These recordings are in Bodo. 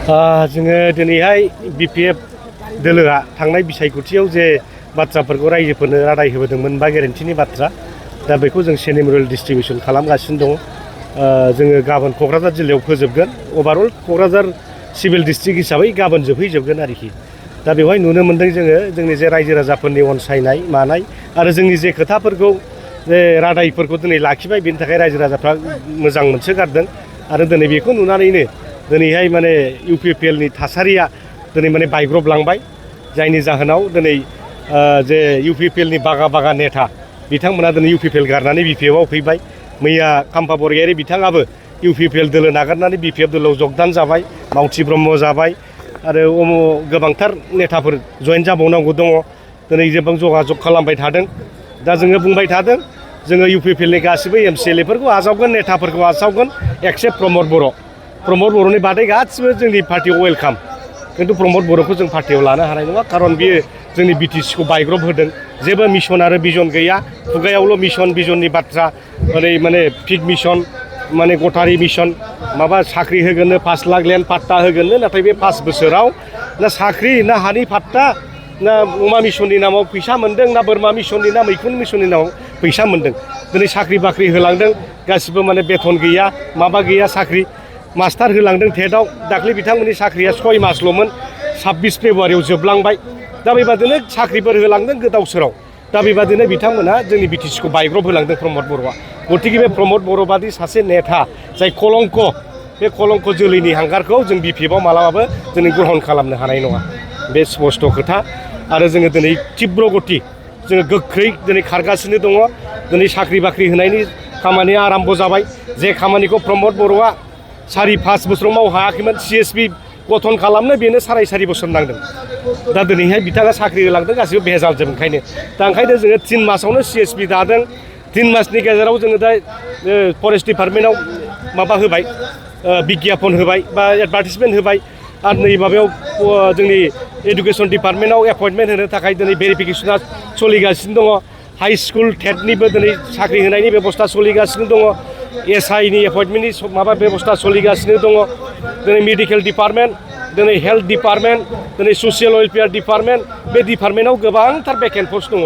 जोङो दिनैहाय बिपिएफ दोलोआ थांनाय बिसायख'थियाव जे बाथ्राफोरखौ रायजोफोरनो रादाय होबोदोंमोन बा गेरेन्टिनि बाथ्रा दा बेखौ जों सेनिमोरेल डिस्ट्रिबिउसन खालामगासिनो दङ। जोङो गाबोन क'क्राझार जिल्लायाव फोजोबगोन। अभारअल क'क्राझार सिभिल डिस्ट्रिक्ट हिसाबै गाबोन जोबहैजोबगोन आरोखि। दा बेवहाय नुनो मोन्दों जोङो जोंनि जे रायजो राजाफोरनि अनसायनाय मानाय आरो जोंनि जे खोथाफोरखौ जे रादायफोरखौ दिनै लाखिबाय बेनि थाखाय रायजो राजाफ्रा मोजां मोनसोगारदों आरो दिनै बेखौ नुनानैनो दिनैहाय माने इउपिपिएलनि थासारिया दिनै माने बायग्रबलांबाय जायनि जाहोनाव दिनै जे इउपिपिएलनि बागा नेता बिथांमोना दिनै इउपिपिएल गारनानै बिपिएफआव फैबाय। मैया काम्फा बरगयारि बिथाङाबो इउपिपिएल दोलो नागारनानै बिपिएफ दोलोआव जगदान जाबाय, मावथि ब्रह्म जाबाय आरो गोबांथार नेताफोर जयेन जाबावनांगौ दङ। दिनै गोबां जगाजग खालामबाय थादों। दा जोङो बुंबाय थादों जोङो इउपिपिएलनि गासिबो एमसिएलएफोरखौ आजावगोन, नेताफोरखौ आजावगोन एक्सेप्ट प्रमद बर'नि बादै गासिबो जोंनि पार्टियाव वेलकाम। खिन्थु प्रमद बर'खौ जों पार्टियाव लानो हानाय नङा, खारन बियो जोंनि बिटिसिखौ बायग्रब होदों। जेबो मिशन आरो बिजन गैया, खुगायावल' मिशन बिजननि बाथ्रा माने फिग मिशन माने गटारि मिशन माबा साख्रि होगोननो 5 लाख लेन्ड पाट्टा होगोननो, नाथाय बे 5 बोसोराव ना साख्रि ना हानि पाट्टा ना अमा मिशननि नामाव फैसा मोन्दों ना बोरमा मिशननि ना मैखुन मिशननि नामाव फैसा मोन्दों। दिनै साख्रि बाख्रि होलांदों, गासिबो माने बेथन गैया माबा गैया, साख्रि मास्टार होलांदों टेटआव। दाख्लै बिथांमोननि साख्रिया 6 मासल'मोन, 26 फेब्रुवारियाव जोबलांबाय। दा बेबादिनो साख्रिफोर होलांदों गोदाव सोराव। दा बेबादिनो बिथांमोना जोंनि बिटिसिखौ बायग्रब होलांदों प्रमद बर'आ। गतिके बे प्रमद बर' बादि सासे नेता जाय कलंक, बे कलंक जोलैनि हांगारखौ जों बिपिएफआव मालाबाबो दिनै ग्रहन खालामनो हानाय नङा। बे स्पस्ट खोथा। आरो जोङो दिनै तीब्र गति जोङो गोख्रै दिनै खारगासिनो दङ। दिनै साख्रि बाख्रि होनायनि खामानिया आराम्भ जाबाय। जे खामानिखौ प्रमद बर'आ 4-5 बोसोराव मावनो हायाखैमोन, सिएसपि गठन खालामनो बेनो 4.5 बोसोर नांदों। दा दिनैहाय बिथाङा साख्रि होलांदों, गासिबो भेजालजोब। ओंखायनो जोङो 3 मासावनो सिएसपि दादों। 3 मासनि गेजेराव जोङो दा फरेस्ट डिपार्टमेन्टआव माबा होबाय, बिज्ञापन होबाय बा एडभार्टिसमेन्ट होबाय। आरो नै माबायाव जोंनि एडुकेसन डिपार्टमेन्टआव एपइन्टमेन्ट होनो थाखाय दिनै भेरिफिकेसना सोलिगासिनो दङ। हाई स्कुल टेटनिबो दिनै साख्रि होनायनि बेबस्था सोलिगासिनो दङ। एसआइनि एपइन्टमेन्टनि माबा बेबस्था सोलिगासिनो दङ। दिनै मेडिकेल डिपार्टमेन्ट, दिनै हेल्थ डिपार्टमेन्ट, दिनै ससियेल वेलफेयार डिपार्टमेन्ट, बे डिपार्टमेन्टआव गोबांथार भेकेन्ट पस्ट दङ।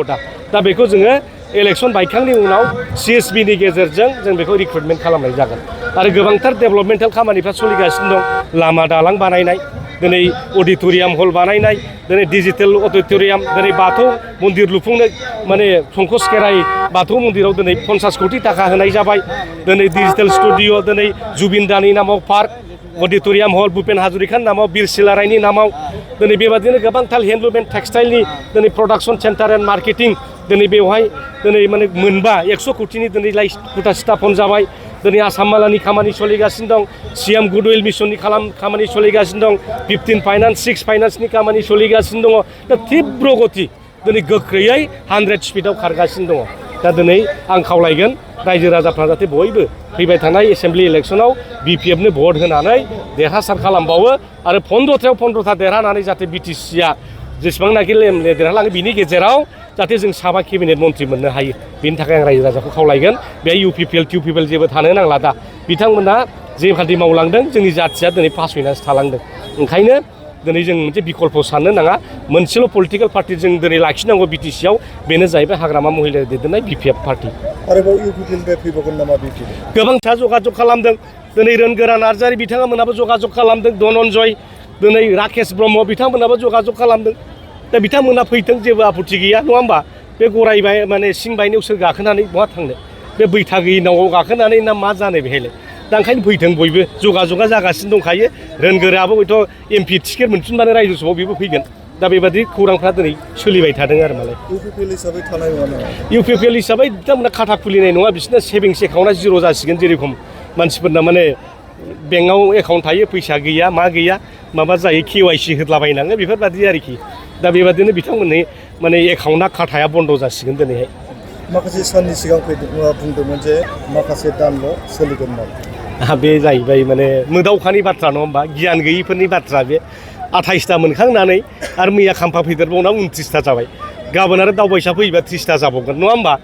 दा बेखौ जोङो इलेक्सन बायखांनायनि उनाव सिएसबिनि गेजेरजों जों बेखौ रिक्रुटमेन्ट खालामनाय जागोन। आरो गोबांथार डेभेलपमेन्टेल खामानिफ्रा सोलिगासिनो दं। लामा दालां बानायनाय, दिनै अडिट'रियाम हल बानायनाय, दिनै डिजिटेल अडिट'रियाम, दिनै बाथौ मन्दिर लुफुंनो माने संकस खेराइ बाथौ मन्दिराव दिनै 50 कोटि थाखा होनाय जाबाय। दिनै डिजिटेल स्टुडिअ, दिनै जुबिन दानि नामाव पार्क, अडिट'रियाम हल भुपेन हाजरिकानि नामाव, बिर सिलारायनि नामाव, दिनै बेबादिनो गोबांथार हेन्डलुम एन्ड टेक्सटाइलनि दिनै प्रडाक्सन सेन्टार एन्ड मार्केटिं दिनै बेवहाय दिनै माने मोनबा 100 कोटिनि दिनै खुथा स्थापन जाबाय। दिनै आसाम मालानि खामानि सोलिगासिनो दं। सिएम गुडउइल मिशननि खामानि सोलिगासिनो दं। 15 फाइनान्स 6 फाइनान्सनि खामानि सोलिगासिनो दङ। दा तीब्र गति दिनै गोख्रैयै 100 स्पिडआव खारगासिनो दङ। दा दिनै आं खावलायगोन रायजो राजाफ्रा जाहाथे बयबो फैबाय थानाय एसेम्ब्लि इलेक्सनाव बिपिएफनो भट होनानै देरहासार खालामबावो आरो 15थायाव 15था देरहानानै जाहाथे बिटिसिआ जेसेबांनाखि देरहालाङो बिनि गेजेराव जाहाथे जों साबा केबिनेट मन्त्रि मोननो हायो। बेनि थाखाय आं रायजो राजाखौ खावलायगोन। बे इउपिपिएल टिउपिपिएल जेबो थानो नांला। दा बिथांमोना जे खान्थि मावलांदों जोंनि जाथिया दिनै फासयनासो थालांदों। ओंखायनो दिनै जों मोनसे बिकल्प साननो नाङा। मोनसेल' पलिटिकेल पार्टि जों दिनै लाखिनांगौ बिटिसिआव, बेनो जाहैबाय हाग्रामा महिलाया दैदेननाय बिपिएफ पार्टि। आरोबाव इउपिपिएलनिफ्राय फैबावगोन नामा बिपिएफ? गोबांथार जगाजग खालामदों। दिनै रोनगोरा नार्जारि बिथांमोनाबो जगाजग खालामदों। धनन्जय, दिनै राकेश ब्रह्म बिथांमोनाबो जगाजग खालामदों। दा बिथांमोना फैथों, जेबो आपत्ति गैया, नङा होमबा? बे गरायबाय माने सिं बायनायाव सोर गाखोनानै बहा थांनो? बे बैथा गैयि नावआव गाखोनानै ना मा जानो बेहायलाय? दा ओंखायनो फैथों बयबो, जगाजगा जागासिनो दंखायो। रोनगोराबो हयथ' एमपि टिकेट मोनफिनबानो रायजो सभायाव बेबो फैगोन। दा बेबादि खौरांफ्रा दिनै सोलिबाय थादों आरो मालाय। इउपिपिएल हिसाबै थानाय नङा नामा? इउपिपिएल हिसाबै बिथांमोना खाथा खुलिनाय नङा। बिसोरना सेभिंस एकाउन्टआ जिर' जासिगोन। जेरेखम मानसिफोरना माने बेंकआव एकाउन्ट थायो, फैसा गैया मा गैया माबा जायो, केवाइसि होद्लाबायनाङो बेफोरबादि आरोखि। दा बेबादिनो बिथांमोननि माने एकाउन्टआ खाथाया बन्द जासिगोन दिनैहाय। माखासे साननि सिगां बुंदोंमोन जे माखासे दानल' सोलिगोन होननानै। बे जाहैबाय माने मोदावखानि बाथ्रा, नङा होमबा? गियान गैयिफोरनि बाथ्रा बे। 28ता मोनखांनानै आरो मैया खाम्फा फैदेरबावना 29ता जाबाय। गाबोन आरो दावबायसा फैयोबा 30ता जाबावगोन, नङा होमबा?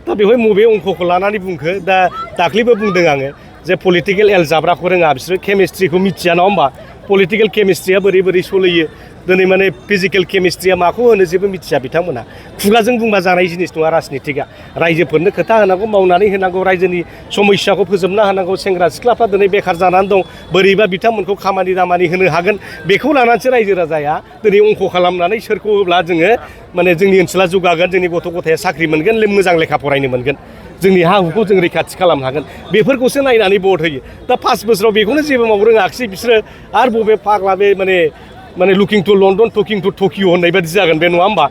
दा बेवहाय बबे अंकखौ लानानै बुंखो? दा दाख्लैबो बुंदों आङो जे पलिटिकेल एलजाब्राखौ रोङा, बिसोरो केमिस्ट्रिखौ मिथिया, नङा होमबा? पलिटिकेल केमिस्ट्रिया बोरै बोरै सलियो दिनै माने फिजिकेल केमिस्ट्रिया माखौ होनो जेबो मिथिया बिथांमोना खुगाजों बुंबा जानाय जिनिस नङा राजनितिकआ रायजोफोरनो खोथा होनांगौ मावनानै होनांगौ रायजोनि समस्याखौ फोजोबना होनांगौ सेंग्रा सिख्लाफ्रा दिनै बेखार जानानै दं बोरैबा बिथांमोनखौ खामानि दामानि होनो हागोन बेखौ लानानैसो रायजो राजाया दिनै अंख खालामनानै सोरखौ होब्ला जोङो माने जोंनि ओनसोला जौगागोन जोंनि गथ' गथाया साख्रि मोनगोन मोजां लेखा फरायनो मोनगोन जोंनि हा हुखौ जों रैखाथि खालामनो हागोन बेफोरखौसो नायनानै भट होयो दा 5 बोसोराव बेखौनो जेबो मावनो रोङाखिसै बिसोरो आरो बबे फाग्ला बे माने looking to London talking to टकिअ होननाय बायदि जागोन बे नङा होमबा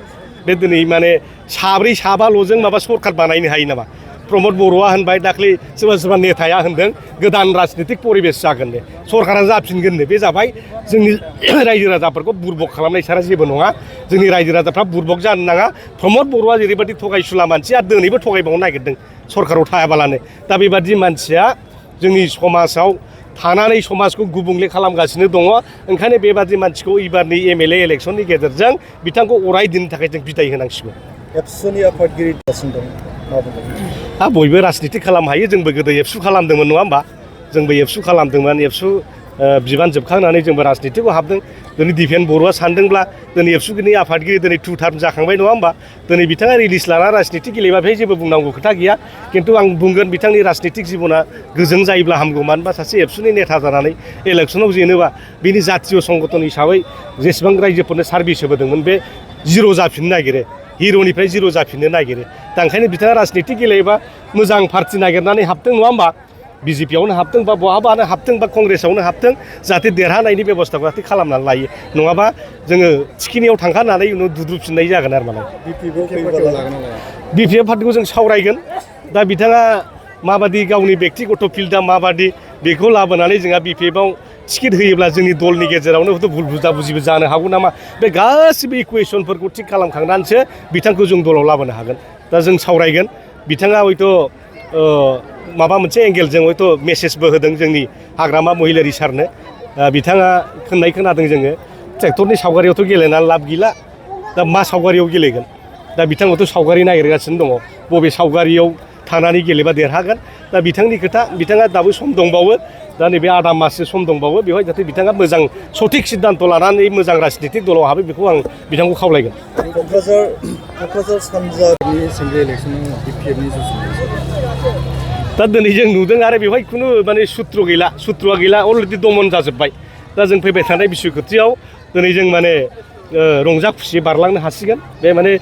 बे दिनै माने साब्रै साबाल'जों माबा सरखार बानायनो हायो नामा प्रमद बर'आ होनबाय दाख्लै सोरबा नेताया होनदों गोदान राजनितिक परिबेस जागोन दे सरकारा जाफिनगोननो बे जाबाय जोंनि रायजो राजाफोरखौ बुरबक खालामनाय सारा जेबो नङा जोंनि रायजो राजाफ्रा बुरबक जानो नाङा प्रमद बर'आ जेरैबायदि थगायसुला मानसि आरो दिनैबो थगायबावनो नागिरदों सरकाराव थायाबालानो दा बेबादि मानसिया जोंनि समाजाव थानानै समाजखौ गुबुंले खालामगासिनो दङ ओंखायनो बेबादि मानसिखौ एबारनि एमएलए इलेक्सननि गेजेरजों बिथांखौ अराय दिननि थाखाय जों बिदाय होनांसिगौ एबसुनि आफादगिरि दासिम दं मा बुंदों बयबो राजनिति खालामनो हायो जोंबो गोदो एबसु खालामदोंमोन नङा होमबा जोंबो एबसु खालामदोंमोन एबसु बिबान जोबखांनानै जोंबो राजनितिखौ हाबदों दिनै दिपेन बर'आ सानदोंब्ला दिनै एबसुनि आफादगिरि दिनै 2 टार्म जाखांबाय नङा होमबा दिनै बिथाङा रिलिज लाना राजनिति गेलेबा बेहाय जेबो बुंनांगौ खोथा गैया खिन्थु आं बुंगोन बिथांनि राजनितिक जिबना गोजों जायोब्ला हामगौ मानो होनबा सासे एबसुनि नेता जानानै इलेक्सनाव जेनोबा बिनि जातीय संगठन हिसाबै जेसेबां रायजोफोरनो सार्भिस होबोदोंमोन बे जिर' जाफिननो नागिरो हिर'निफ्राय जिर' जाफिननो नागिरो दा ओंखायनो बिथाङा राजनिति गेलेयोबा मोजां पार्टि नागिरनानै हाबदों नङा होमबा बिजेपियावनो हाबदों बा बहाबानो हाबदों बा कंग्रेसावनो हाबदों जाहाथे देरहानायनि बेबस्थाखौ जाहाथे खालामनानै लायो नङाबा जोङो थिखिनियाव थांखानानै उनाव दुद्रुफिननाय जागोन आरो माने बिपिएफ पार्टिखौ जों सावरायगोन दा बिथाङा माबादि गावनि बेक्तिगत फिल्डआ माबादि बेखौ लाबोनानै जोंहा बिपिएफआव टिकेट होयोब्ला जोंनि दलनि गेजेरावनो हयथ' भुल बुजिबो जानो हागौ नामा बे गासिबो इकुवेसनफोरखौ थिग खालामखांनानैसो बिथांखौ जों दलाव लाबोनो हागोन दा जों सावरायगोन बिथाङा हयथ' माबा मोनसे एंगेलजों हयथ' मेसेजबो होदों जोंनि हाग्रामा महिलारि सारनो बिथाङा खोनादों जोङो ट्रेक्टरनि सावगारियावथ' गेलेनानै लाब गैला दा मा सावगारियाव गेलेगोन दा बिथाङाथ' सावगारि नागिरगासिनो दङ बबे सावगारियाव थानानै गेलेबा देरहागोन दा बिथांनि खोथा बिथाङा दाबो सम दंबावो दा नैबे आधा माससो सम दंबावो बेवहाय जाहाथे बिथाङा मोजां सथिक सिद्धान्त लानानै मोजां राजनितिक दलाव हाबो बेखौ आं बिथांखौ खावलायगोन क'क्राझार सानजानि एसेमब्लि इलेक्सनाव बिपिएफनि दा दिनै जों नुदों आरो बेवहाय खुनु माने सुथ्रुआ गैला अलरेडि दमन जाजोब्बाय दा जों फैबाय थानाय बिसयखथियाव दिनै जों माने रंजा खुसि बारलांनो हासिगोन बे माने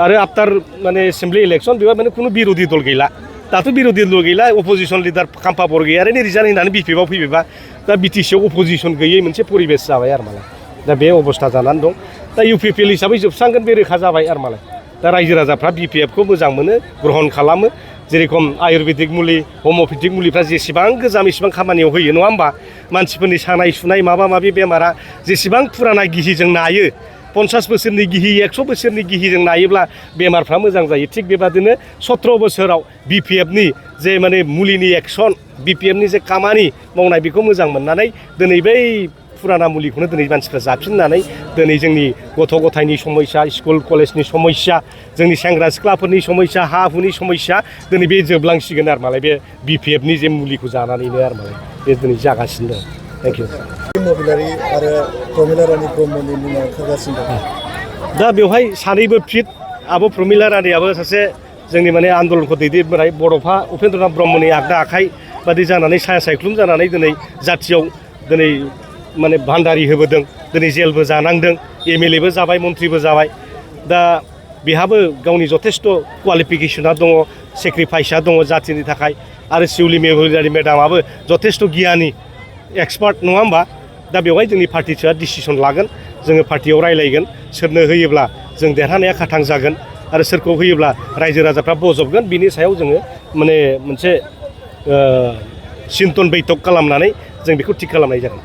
आरो आफ्टार माने एसेमब्लि इलेक्सन बेवहाय माने खुनु बिर'धि दल गैला दाथ' बिर'धि दल गैला अपोजिसन लिडार खाम्फा बर गैया ओरैनो रिजाइन होनानै बिपिएफआव फैबायबा दा बिटिसिआव अपोजिसन गैयै मोनसे परिबेस जाबाय आरो मालाय दा बे अबस्था जानानै दं दा इउपिपिएल हिसाबै जोबस्रांगोन बे रोखा जाबाय आरो मालाय दा रायजो राजाफ्रा बिपिएफखौ मोजां मोनो ग्रहन खालामो जेरेखम आयुर्वेदिक मुलि हमिअपेथिक मुलिफ्रा जेसेबां गोजाम एसेबां खामानियाव होयो नङा होमबा मानसिफोरनि सानाय सुनाय माबा माबि बेमारा जेसेबां फुराना गिहिजों नायो 50 बोसोरनि गिहि 100 बोसोरनि गिहिजों नायोब्ला बेमारफ्रा मोजां जायो थिग बेबादिनो 17 बोसोराव बिपिएफनि जे माने मुलिनि एक्सन बिपिएफनि जे खामानि मावनाय बेखौ मोजां मोननानै दिनै बै फुराना मुलिखौनो दिनै मानसिफ्रा जाफिननानै दिनै जोंनि गथ' गथायनि समस्या स्कुल कलेजनि समस्या जोंनि सेंग्रा सिख्लाफोरनि समस्या हा हुनि समस्या दिनै बे जोबलांसिगोन आरो मालाय बे बिपिएफनि जे मुलिखौ जानानैनो आरो मालाय बे दिनै जागासिनो दं थेंक इउ महिलारि आरो प्रमिला रानी ब्रह्मनि मुङा ओंखारगासिनो दं दा बेवहाय सानैबो फिट आब' प्रमिला रानीयाबो सासे जोंनि माने आन्दलनखौ दैदेनबोनाय बड'फा उपेन्द्रनाथ ब्रह्मनि आगदा आखाइ बादि जानानै साया सायख्लुम जानानै दिनै जाथियाव दिनै माने भान्डारि होबोदों दिनै जेलबो जानांदों एमएलएबो जाबाय मन्थ्रिबो जाबाय दा बेहाबो गावनि जथेस्थ' क्वालिफिकेसना दङ सेक्रिफाइसआ दङ जाथिनि थाखाय आरो शिउलि मेम'रियाल मेडामाबो जथेस्थ' गियानि एक्सपार्ट नङा होमबा दा बेवहाय जोंनि पार्टिआ डिसिसन लागोन जोङो पार्टियाव रायलायगोन सोरनो होयोब्ला जों देरहानाया खाथां जागोन आरो सोरखौ होयोब्ला रायजो राजाफ्रा बजबगोन बिनि सायाव जोङो माने मोनसे सिन्तन बैठक खालामनानै जों बेखौ थिग खालामनाय जागोन